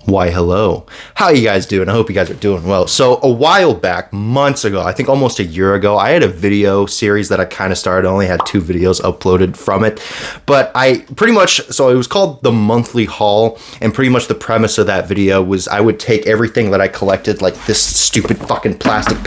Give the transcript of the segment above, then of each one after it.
Why, hello. How you guys doing? I hope you guys are doing well. So a while back, months ago, I think almost a year ago, I had a video series that I kind of started. I only had 2 videos uploaded from it. But so it was called The Monthly Haul. And pretty much the premise of that video was I would take everything that I collected, like this stupid fucking plastic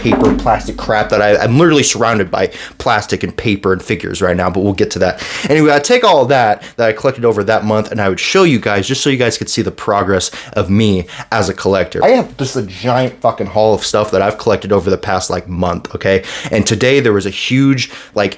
crap that I'm literally surrounded by plastic and paper and figures right now, but we'll get to that. Anyway, I'd take all of that I collected over that month and I would show you guys, just so you guys could see the progress of me as a collector. I have just a giant fucking haul of stuff that I've collected over the past month, okay? And today there was a huge I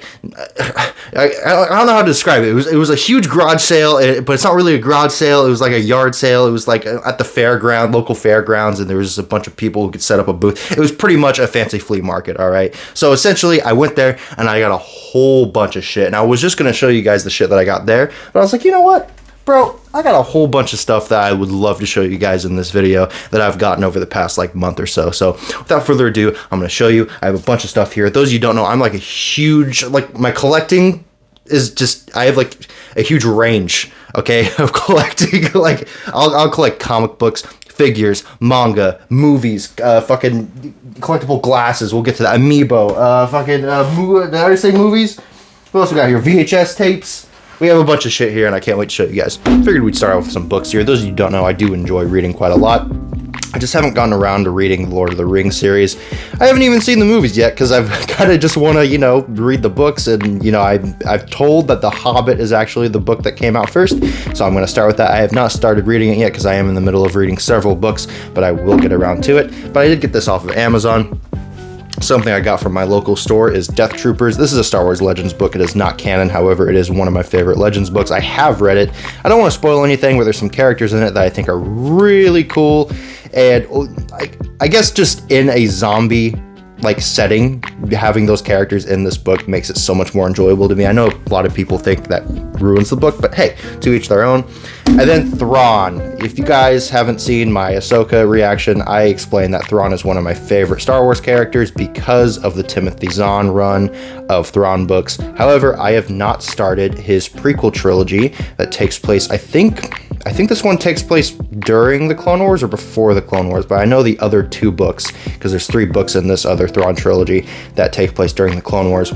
don't know how to describe it. It was a huge garage sale, but it's not really a garage sale. It was like a yard sale. It was like at the local fairgrounds, and there was a bunch of people who could set up a booth. It was pretty much a fancy flea market, all right? So essentially, I went there and I got a whole bunch of shit. And I was just gonna show you guys the shit that I got there, but I was like, you know what? Bro, I got a whole bunch of stuff that I would love to show you guys in this video that I've gotten over the past month or so. So without further ado, I'm going to show you. I have a bunch of stuff here. Those of you who don't know, I'm like a huge, my collecting is just, I have a huge range, okay, of collecting. I'll collect comic books, figures, manga, movies, fucking collectible glasses. We'll get to that. Amiibo, did I say movies? What else we got here? VHS tapes. We have a bunch of shit here, and I can't wait to show you guys. Figured we'd start out with some books here. Those of you who don't know, I do enjoy reading quite a lot. I just haven't gotten around to reading the Lord of the Rings series. I haven't even seen the movies yet, because I've kind of just want to, read the books, and, I've told that The Hobbit is actually the book that came out first, so I'm going to start with that. I have not started reading it yet, because I am in the middle of reading several books, but I will get around to it. But I did get this off of Amazon. Something I got from my local store is Death Troopers. This is a Star Wars Legends book. It is not canon, however, it is one of my favorite Legends books. I have read it. I don't want to spoil anything, but there's some characters in it that I think are really cool. And I guess just in a zombie setting, having those characters in this book makes it so much more enjoyable to me. I know a lot of people think that ruins the book, but hey, to each their own. And then Thrawn. If you guys haven't seen my Ahsoka reaction, I explained that Thrawn is one of my favorite Star Wars characters because of the Timothy Zahn run of Thrawn books. However, I have not started his prequel trilogy that takes place, I think this one takes place during the Clone Wars or before the Clone Wars, but I know the other 2 books, because there's 3 books in this other Thrawn trilogy that take place during the Clone Wars,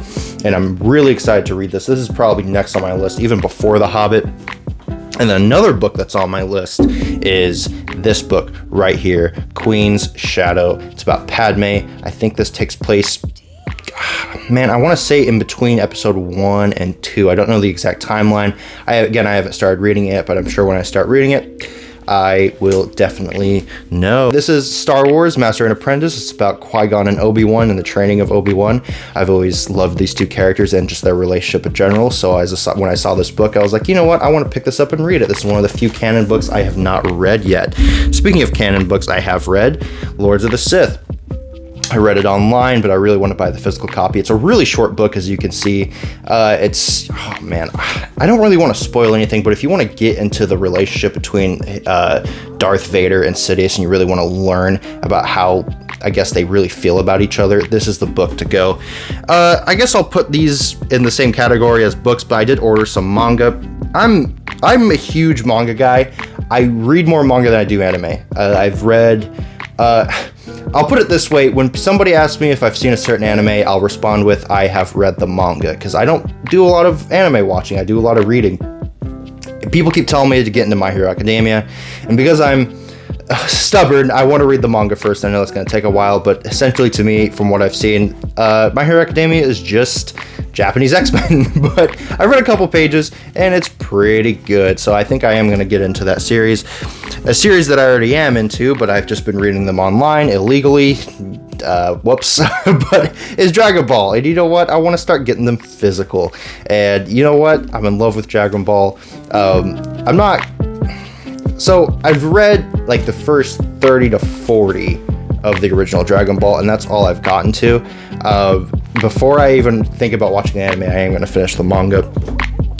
and I'm really excited to read this. This is probably next on my list, even before The Hobbit. And then another book that's on my list is this book right here, Queen's Shadow. It's about Padme. I think this takes place, man, I want to say in between episode 1 and 2. I don't know the exact timeline. I haven't started reading it, but I'm sure when I start reading it, I will definitely know. This is Star Wars, Master and Apprentice. It's about Qui-Gon and Obi-Wan and the training of Obi-Wan. I've always loved these 2 characters and just their relationship in general. So when I saw this book, I was like, you know what? I want to pick this up and read it. This is one of the few canon books I have not read yet. Speaking of canon books I have read, Lords of the Sith. I read it online, but I really want to buy the physical copy. It's a really short book, as you can see. I don't really want to spoil anything, but if you want to get into the relationship between Darth Vader and Sidious, and you really want to learn about how, I guess, they really feel about each other, this is the book to go. I guess I'll put these in the same category as books, but I did order some manga. I'm a huge manga guy. I read more manga than I do anime. I've read... I'll put it this way, when somebody asks me if I've seen a certain anime, I'll respond with, I have read the manga, because I don't do a lot of anime watching, I do a lot of reading. People keep telling me to get into My Hero Academia, and because I'm stubborn, I want to read the manga first. I know it's going to take a while, but essentially to me, from what I've seen, My Hero Academia is just Japanese X-Men, but I've read a couple pages, and it's pretty good, so I think I am going to get into that series. A series that I already am into, but I've just been reading them online illegally, whoops, but is Dragon Ball, and you know what? I want to start getting them physical, and you know what? I'm in love with Dragon Ball. So I've read the first 30 to 40 of the original Dragon Ball, and that's all I've gotten to. Before I even think about watching the anime, I am going to finish the manga.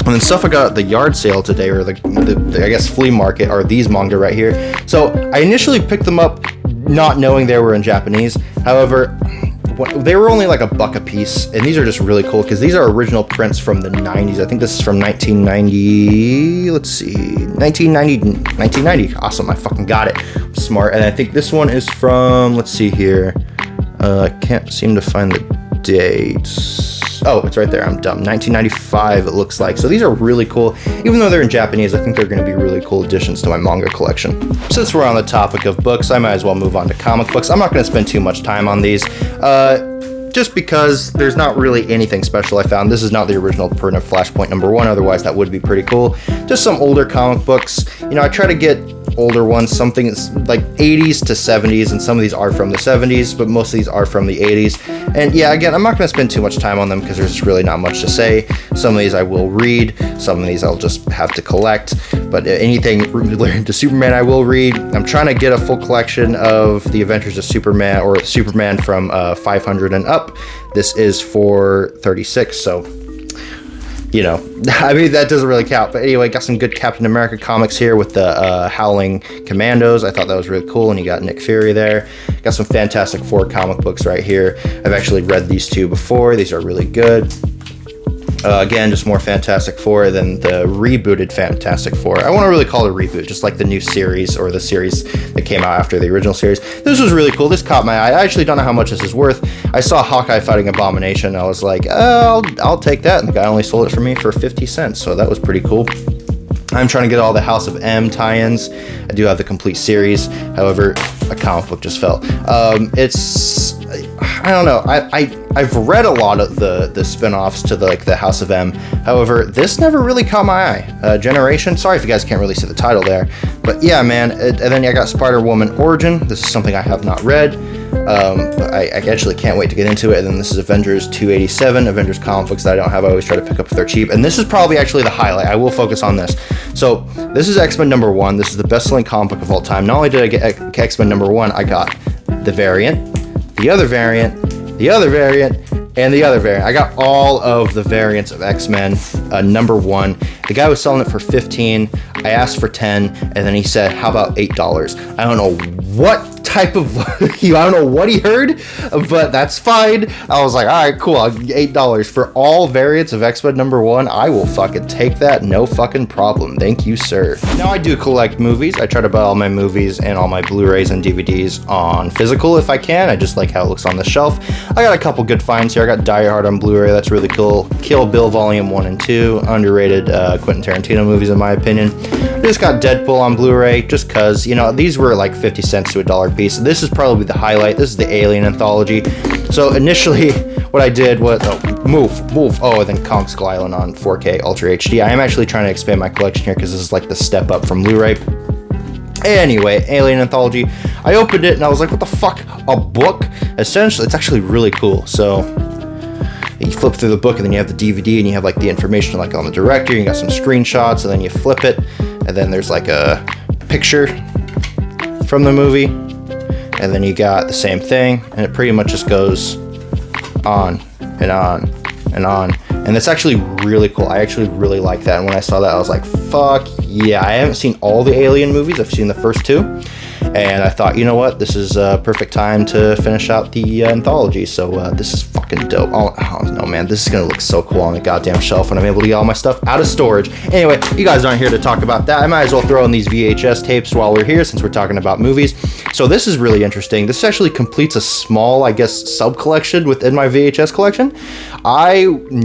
And then stuff I got at the yard sale today, or the I guess flea market, are these manga right here. So I initially picked them up not knowing they were in Japanese. However, they were only like $1 a piece, and these are just really cool because these are original prints from the 90s. I think this is from 1990. Let's see, 1990. Awesome, I fucking got it. I'm smart. And I think this one is from, let's see here. I can't seem to find the dates. Oh, it's right there. I'm dumb. 1995, it looks like. So these are really cool. Even though they're in Japanese, I think they're going to be really cool additions to my manga collection. Since we're on the topic of books, I might as well move on to comic books. I'm not going to spend too much time on these. Just because there's not really anything special I found. This is not the original print of Flashpoint #1, otherwise that would be pretty cool. Just some older comic books. You know, I try to get older ones, something like 80s to 70s, and some of these are from the 70s, but most of these are from the 80s. And yeah, again, I'm not going to spend too much time on them because there's really not much to say. Some of these I will read, some of these I'll just have to collect, but anything related to Superman I will read. I'm trying to get a full collection of the Adventures of Superman, or Superman from 500 and up. This is for 36, so you know, I mean, that doesn't really count. But anyway, got some good Captain America comics here with the Howling Commandos. I thought that was really cool. And you got Nick Fury there. Got some Fantastic Four comic books right here. I've actually read these two before. These are really good. Again, just more Fantastic Four than the rebooted Fantastic Four. I want to really call it a reboot, just like the new series or the series that came out after the original series. This was really cool. This caught my eye. I actually don't know how much this is worth. I saw Hawkeye fighting Abomination. I was like, oh, I'll take that. And the guy only sold it for me for 50 cents. So that was pretty cool. I'm trying to get all the House of M tie-ins. I do have the complete series. However, a comic book just fell. I don't know. I've read a lot of the spin-offs to the House of M. However, this never really caught my eye. Generation. Sorry if you guys can't really see the title there. But yeah, man. And then I got Spider-Woman Origin. This is something I have not read. But I actually can't wait to get into it. And then this is Avengers 287, Avengers comic books that I don't have. I always try to pick up if they're cheap. And this is probably actually the highlight. I will focus on this. So this is X-Men #1. This is the best-selling comic book of all time. Not only did I get X-Men #1, I got the variant, the other variant, the other variant, and the other variant. I got all of the variants of X-Men #1. The guy was selling it for 15. I asked for 10, and then he said, how about $8? I don't know what type of, I don't know what he heard, but that's fine. I was like, all right, cool. I'll get $8 for all variants of X-Men #1. I will fucking take that. No fucking problem. Thank you, sir. Now I do collect movies. I try to buy all my movies and all my Blu-rays and DVDs on physical if I can. I just like how it looks on the shelf. I got a couple good finds here. I got Die Hard on Blu-ray. That's really cool. Kill Bill Volume 1 and 2. Underrated Quentin Tarantino movies in my opinion. I just got Deadpool on Blu-ray just cause, you know, these were like 50 cents to $1 a piece. This is probably the highlight. This is the Alien Anthology. So initially what I did was, move. Oh, and then Kong Skull Island on 4K Ultra HD. I am actually trying to expand my collection here because this is like the step up from Blu-ray. Anyway, Alien Anthology. I opened it and I was like, what the fuck? A book? Essentially, it's actually really cool. So you flip through the book and then you have the DVD and you have like the information like on the director. You got some screenshots and then you flip it and then there's like a picture from the movie. And then you got the same thing, and it pretty much just goes on and on and on. And it's actually really cool. I actually really like that. And when I saw that, I was like, fuck yeah. I haven't seen all the Alien movies. I've seen the first two. And I thought, you know what? This is a perfect time to finish out the anthology. So this is fucking dope. Oh no, man. This is going to look so cool on the goddamn shelf when I'm able to get all my stuff out of storage. Anyway, you guys aren't here to talk about that. I might as well throw in these VHS tapes while we're here since we're talking about movies. So this is really interesting. This actually completes a small, I guess, sub-collection within my VHS collection.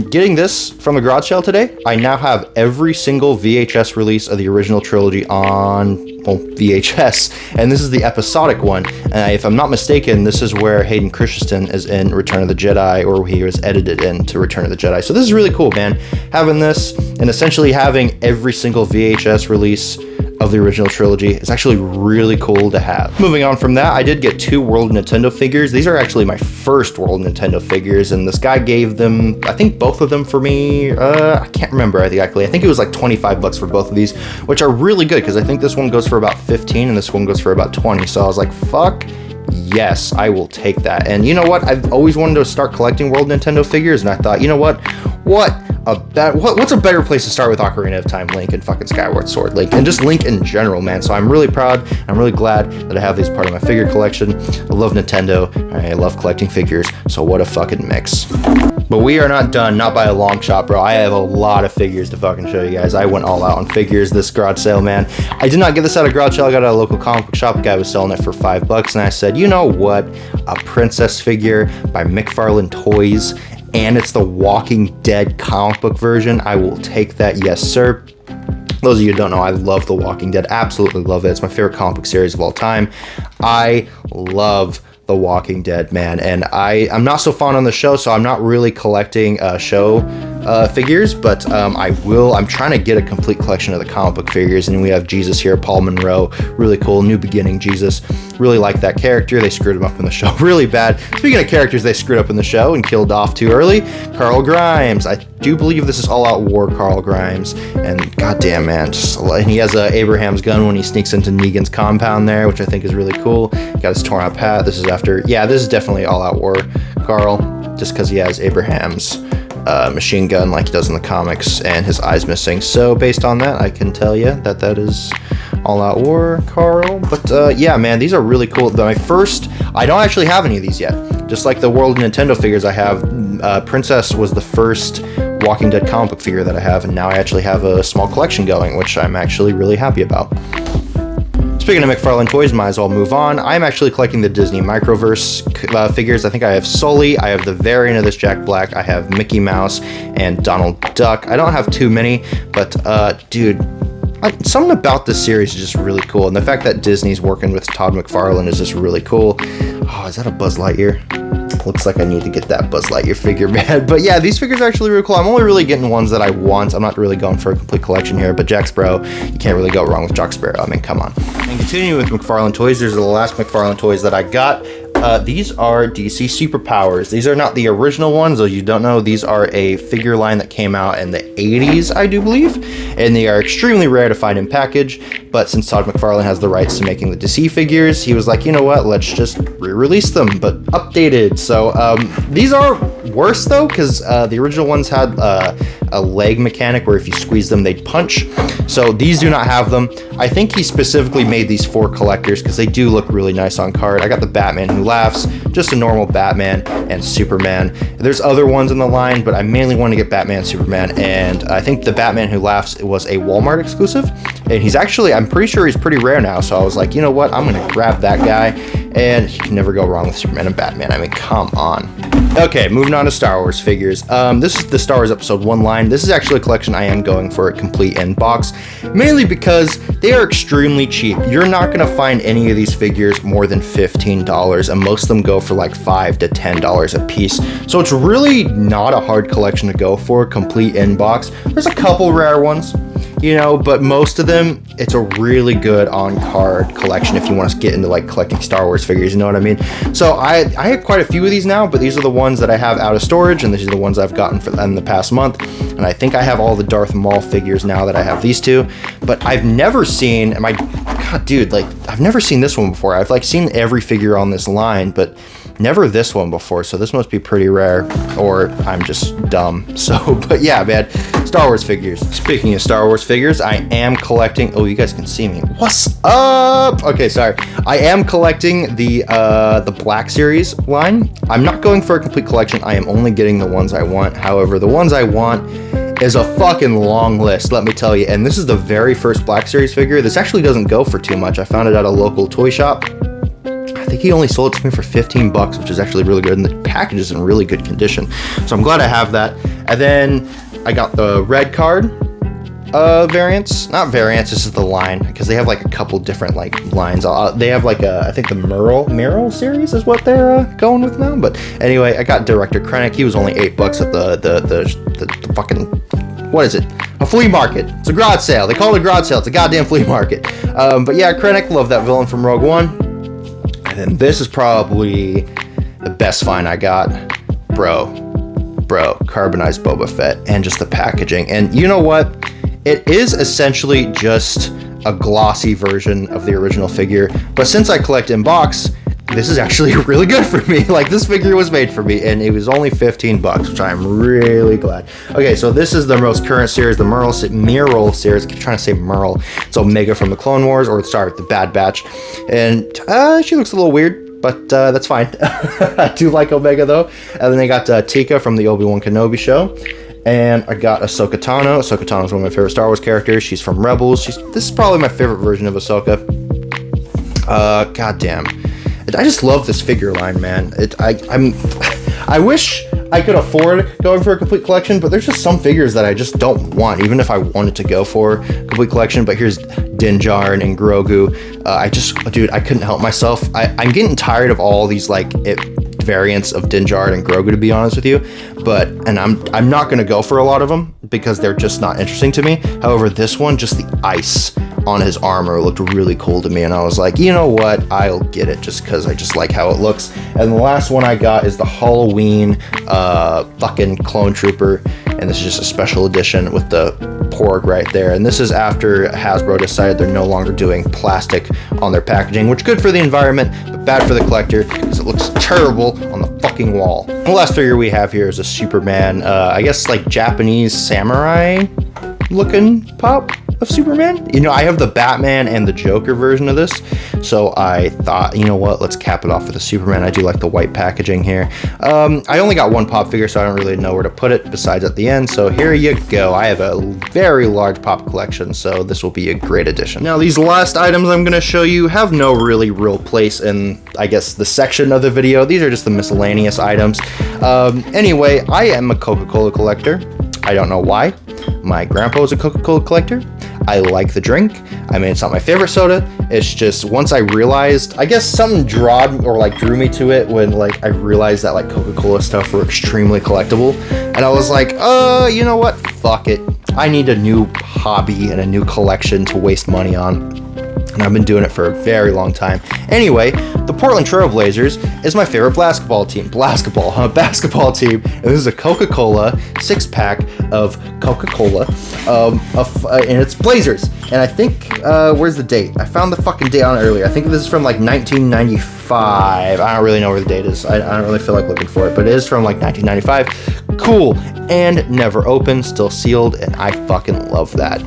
Getting this from the garage sale today, I now have every single VHS release of the original trilogy on VHS, and this is the episodic one. And if I'm not mistaken, this is where Hayden Christensen is in Return of the Jedi, or he was edited into Return of the Jedi. So this is really cool, man. Having this and essentially having every single VHS release of the original trilogy is actually really cool to have. Moving on from that, I did get 2 World Nintendo figures. These are actually my first World Nintendo figures, and this guy gave them, I think both of them for me, I can't remember exactly. I think it was like $25 for both of these, which are really good because I think this one goes for about 15 and this one goes for about 20. So I was like, fuck yes, I will take that. And you know what? I've always wanted to start collecting World Nintendo figures, and I thought, you know what? What's a better place to start with Ocarina of Time, Link, and fucking Skyward Sword Link, and just Link in general, man. So I'm really proud. I'm really glad that I have these part of my figure collection. I love Nintendo. I love collecting figures. So what a fucking mix. But we are not done, not by a long shot, bro. I have a lot of figures to fucking show you guys. I went all out on figures this garage sale, man. I did not get this at a garage sale. I got it at a local comic book shop. A guy was selling it for $5, and I said, you know what? A princess figure by McFarlane Toys, and it's the Walking Dead comic book version. I will take that, yes, sir. Those of you who don't know, I love The Walking Dead. Absolutely love it. It's my favorite comic book series of all time. I love The Walking Dead, man, and I'm not so fond on the show, so I'm not really collecting show figures, but I'm trying to get a complete collection of the comic book figures, and we have Jesus here, Paul Monroe, really cool, New Beginning Jesus. Really like that character. They screwed him up in the show really bad. Speaking of characters they screwed up in the show and killed off too early, Carl Grimes. I do believe this is All Out War Carl Grimes, and goddamn, man, and he has Abraham's gun when he sneaks into Negan's compound there, which I think is really cool. Got his torn up hat. This is this is definitely All Out War Carl, just because he has Abraham's machine gun like he does in the comics, and his eye's missing. So based on that, I can tell you that is All Out War Carl. But yeah, man, these are really cool. I don't actually have any of these yet. Just like the World Nintendo figures I have, Princess was the first Walking Dead comic book figure that I have, and now I actually have a small collection going, which I'm actually really happy about. Speaking of McFarlane Toys, might as well move on. I'm actually collecting the Disney Microverse figures. I think I have Sully, I have the variant of this Jack Black, I have Mickey Mouse, and Donald Duck. I don't have too many, but dude, something about this series is just really cool, and the fact that Disney's working with Todd McFarlane is just really cool. Oh, is that a Buzz Lightyear? Looks like I need to get that Buzz Lightyear figure, man. But yeah, these figures are actually really cool. I'm only really getting ones that I want. I'm not really going for a complete collection here, but Jack Sparrow, you can't really go wrong with Jack Sparrow. I mean, come on. And continuing with McFarlane Toys, these are the last McFarlane Toys that I got. These are DC Superpowers. These are not the original ones, though you don't know. These are a figure line that came out in the 80s, I do believe, and they are extremely rare to find in package. But since Todd McFarlane has the rights to making the DC figures, he was like, you know what, let's just re-release them, but updated. So these are worse, though, because the original ones had a leg mechanic where if you squeeze them, they'd punch. So these do not have them. I think he specifically made these for collectors because they do look really nice on card. I got the Batman Who Laughs, just a normal Batman, and Superman. There's other ones in the line, but I mainly want to get Batman, Superman, and I think the Batman Who Laughs was a Walmart exclusive, and he's actually, I'm pretty sure he's pretty rare now, so I was like, you know what, I'm going to grab that guy, and you can never go wrong with Superman and Batman. I mean, come on. Okay, moving on to Star Wars figures. This is the Star Wars Episode 1 line. This is actually a collection I am going for a complete in box, mainly because they are extremely cheap. You're not going to find any of these figures more than $15, and most of them go for like $5 to $10 a piece. So it's really not a hard collection to go for, complete in box. There's a couple rare ones, you know, but most of them, it's a really good on-card collection if you want to get into like collecting Star Wars figures, you know what I mean? So I have quite a few of these now, but these are the ones that I have out of storage, and these are the ones I've gotten in the past month. And I think I have all the Darth Maul figures now that I have these two, but I've never seen, God, dude, like, I've never seen this one before. I've like seen every figure on this line, but never this one before, so this must be pretty rare, or I'm just dumb. So, but yeah, man, Star Wars figures. Speaking of Star Wars figures, I am collecting, oh, you guys can see me. What's up? Okay, sorry. I am collecting the Black Series line. I'm not going for a complete collection. I am only getting the ones I want. However, the ones I want is a fucking long list, let me tell you. And this is the very first Black Series figure. This actually doesn't go for too much. I found it at a local toy shop. I think he only sold it to me for $15, which is actually really good, and the package is in really good condition. So I'm glad I have that. And then I got the red card variants. Not variants, this is the line, because they have like a couple different like lines. They have like I think the Mural series is what they're going with now. But anyway, I got Director Krennic. He was only $8 at the fucking, what is it? A flea market. It's a garage sale. They call it a garage sale. It's a goddamn flea market. But yeah, Krennic, love that villain from Rogue One. And then this is probably the best find I got. Bro, carbonized Boba Fett, and just the packaging. And you know what? It is essentially just a glossy version of the original figure, but since I collect in box, this is actually really good for me. Like, this figure was made for me, and it was only 15 bucks, which I'm really glad. Okay, so this is the most current series, the Merle series. I keep trying to say Merle. It's Omega from the Clone Wars, or sorry, the Bad Batch. And she looks a little weird, but that's fine. I do like Omega, though. And then I got Tika from the Obi-Wan Kenobi show. And I got Ahsoka Tano. Ahsoka Tano is one of my favorite Star Wars characters. She's from Rebels. This is probably my favorite version of Ahsoka. Goddamn. I just love this figure line, man. I wish I could afford going for a complete collection, but there's just some figures that I just don't want, even if I wanted to go for a complete collection. But here's Din Djarin and Grogu. Dude, I couldn't help myself. I'm getting tired of all these variants of Din Djarin and Grogu, to be honest with you. And I'm not gonna go for a lot of them because they're just not interesting to me. However, this one, just the ice on his armor looked really cool to me, and I was like, you know what, I'll get it just because I just like how it looks. And the last one I got is the Halloween fucking Clone Trooper, and this is just a special edition with the Porg right there. And this is after Hasbro decided they're no longer doing plastic on their packaging, which is good for the environment, but bad for the collector because it looks terrible on the fucking wall. The last figure we have here is a Superman, I guess like Japanese samurai looking pop of Superman. You know, I have the Batman and the Joker version of this, so I thought, you know what, let's cap it off with a Superman. I do like the white packaging here. I only got one pop figure, so I don't really know where to put it besides at the end, so here you go. I have a very large pop collection, so this will be a great addition. Now, these last items I'm going to show you have no really real place in, I guess, the section of the video. These are just the miscellaneous items. Anyway, I am a Coca-Cola collector. I don't know why. My grandpa was a Coca-Cola collector. I like the drink. I mean, it's not my favorite soda. It's just once I realized, I guess something drew me to it when I realized that Coca-Cola stuff were extremely collectible. And I was like, you know what? Fuck it. I need a new hobby and a new collection to waste money on. And I've been doing it for a very long time. Anyway, the Portland Trail Blazers is my favorite basketball team. Basketball team. And this is a Coca-Cola 6-pack of Coca-Cola, and it's Blazers. And I think, where's the date? I found the fucking date on it earlier. I think this is from 1995. I don't really know where the date is. I don't really feel like looking for it, but it is from 1995. Cool. And never opened, still sealed, and I fucking love that.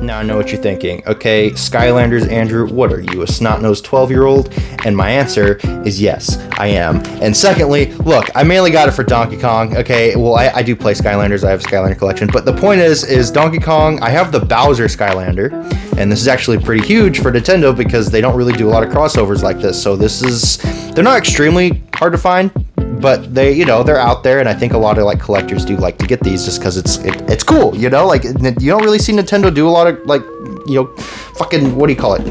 Now I know what you're thinking. Okay, Skylanders, Andrew, what are you, a snot-nosed 12-year-old? And my answer is yes, I am. And secondly, look, I mainly got it for Donkey Kong. Okay, well, I do play Skylanders. I have a Skylander collection. But the point is Donkey Kong, I have the Bowser Skylander. And this is actually pretty huge for Nintendo because they don't really do a lot of crossovers like this. So they're not extremely hard to find, but they're out there, and I think a lot of collectors do like to get these just because it's cool, you don't really see Nintendo do a lot of fucking, what do you call it,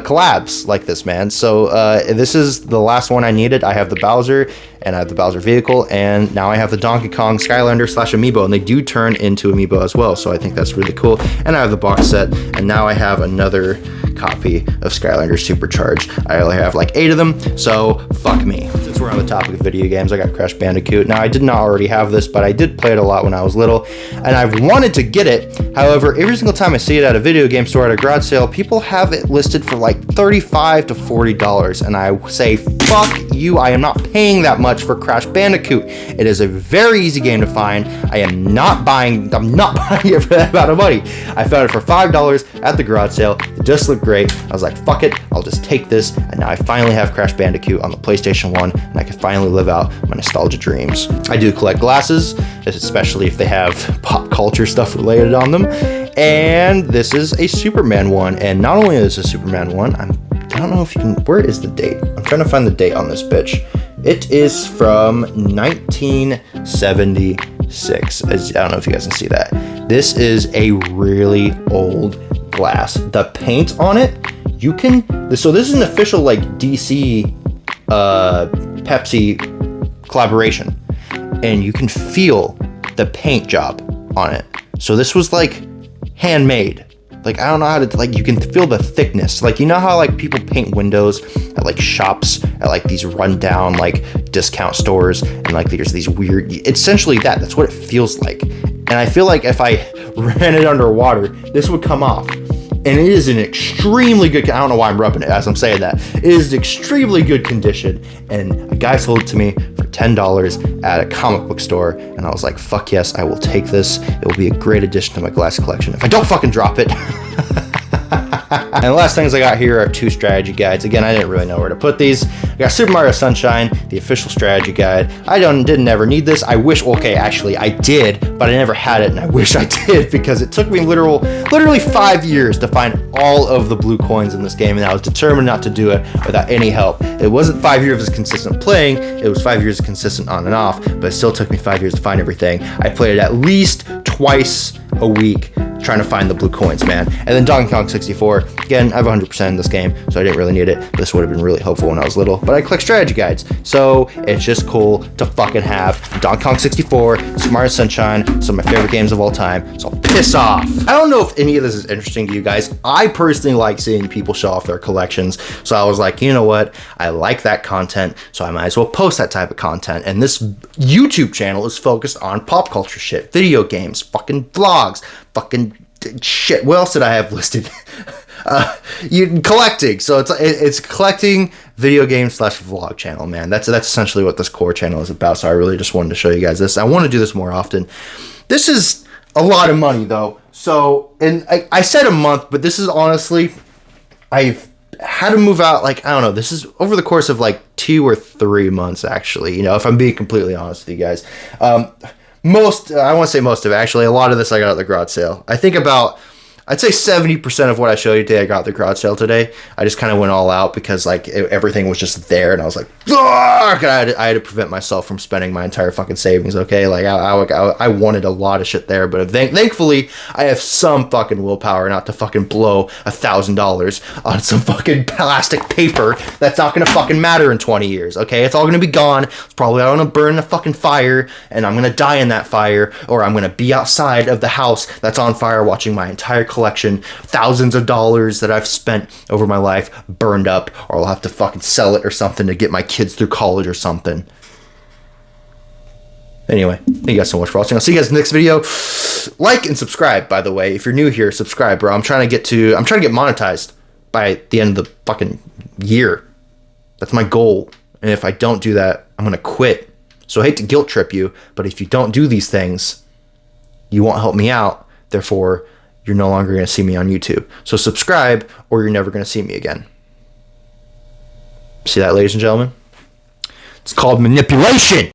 collabs like this, man. So this is the last one I needed. I have the Bowser, and I have the Bowser vehicle, and now I have the Donkey Kong Skylander / Amiibo, and they do turn into Amiibo as well, so I think that's really cool. And I have the box set, and now I have another copy of Skylander Supercharged. I only have 8 of them, so fuck me. Since we're on the topic of video games, I got Crash Bandicoot. Now, I did not already have this, but I did play it a lot when I was little, and I've wanted to get it. However, every single time I see it at a video game store at a garage sale, people have it listed for $35 to $40, and I say, fuck you, I am not paying that much for Crash Bandicoot. It is a very easy game to find. I'm not buying it for that amount of money. I found it for $5 at the garage sale. It just looked great. I was like, fuck it, I'll just take this, and now I finally have Crash Bandicoot on the PlayStation 1, and I can finally live out my nostalgia dreams. I do collect glasses, especially if they have pop culture stuff related on them, and this is a Superman one, and not only is it a Superman one, I don't know if you can, where is the date? I'm trying to find the date on this bitch. It is from 1976. I don't know if you guys can see that. This is a really old glass. The paint on it, so this is an official DC Pepsi collaboration, and you can feel the paint job on it. So this was handmade. I don't know how to, you can feel the thickness. You know how, people paint windows at, shops, at, these rundown, discount stores, and, there's these weird, essentially that's what it feels like. And I feel like if I ran it underwater, this would come off. and it is in extremely good. I don't know why I'm rubbing it as I'm saying that. It is in extremely good condition, and a guy sold it to me for $10 at a comic book store, and I was like, fuck yes, I will take this. It will be a great addition to my glass collection if I don't fucking drop it. And the last things I got here are 2 strategy guides. Again, I didn't really know where to put these. I got Super Mario Sunshine, the official strategy guide. I didn't ever need this. I wish, okay, actually I did, but I never had it, and I wish I did, because it took me literally 5 years to find all of the blue coins in this game, and I was determined not to do it without any help. It wasn't 5 years of consistent playing, it was 5 years of consistent on and off, but it still took me 5 years to find everything. I played it at least twice a week trying to find the blue coins, man. And then Donkey Kong 64, again, I have 100% in this game, so I didn't really need it. This would have been really helpful when I was little, but I collect strategy guides, so it's just cool to fucking have Donkey Kong 64, Super Mario Sunshine, some of my favorite games of all time, so piss off. I don't know if any of this is interesting to you guys. I personally like seeing people show off their collections, so I was like, you know what, I like that content, so I might as well post that type of content. And this YouTube channel is focused on pop culture shit, video games, fucking vlogs, fucking shit. What else did I have listed? Collecting. So it's collecting video game / vlog channel, man. That's essentially what this core channel is about. So I really just wanted to show you guys this. I want to do this more often. This is a lot of money though. So, and I said a month, but this is honestly, I've had to move out, like, I don't know, this is over the course of like 2 or 3 months, actually, you know, if I'm being completely honest with you guys. I want to say most of it, actually. A lot of this I got at the garage sale. I'd say 70% of what I showed you today I got at the garage sale today. I just kind of went all out because like everything was just there, and I was like, fuck! I had to prevent myself from spending my entire fucking savings, okay? Like I wanted a lot of shit there, but thankfully I have some fucking willpower not to fucking blow $1,000 on some fucking plastic paper that's not gonna fucking matter in 20 years, okay? It's all gonna be gone. It's probably all gonna burn in a fucking fire, and I'm gonna die in that fire, or I'm gonna be outside of the house that's on fire watching my entire collection, thousands of dollars that I've spent over my life burned up, or I'll have to fucking sell it or something to get my kids through college or something. Anyway, thank you guys so much for watching. I'll see you guys in the next video. Like and subscribe, by the way. If you're new here, subscribe, bro. I'm trying to get monetized by the end of the fucking year. That's my goal. And if I don't do that, I'm gonna quit. So I hate to guilt trip you, but if you don't do these things, you won't help me out. Therefore, you're no longer going to see me on YouTube. So subscribe, or you're never going to see me again. See that, ladies and gentlemen? It's called manipulation.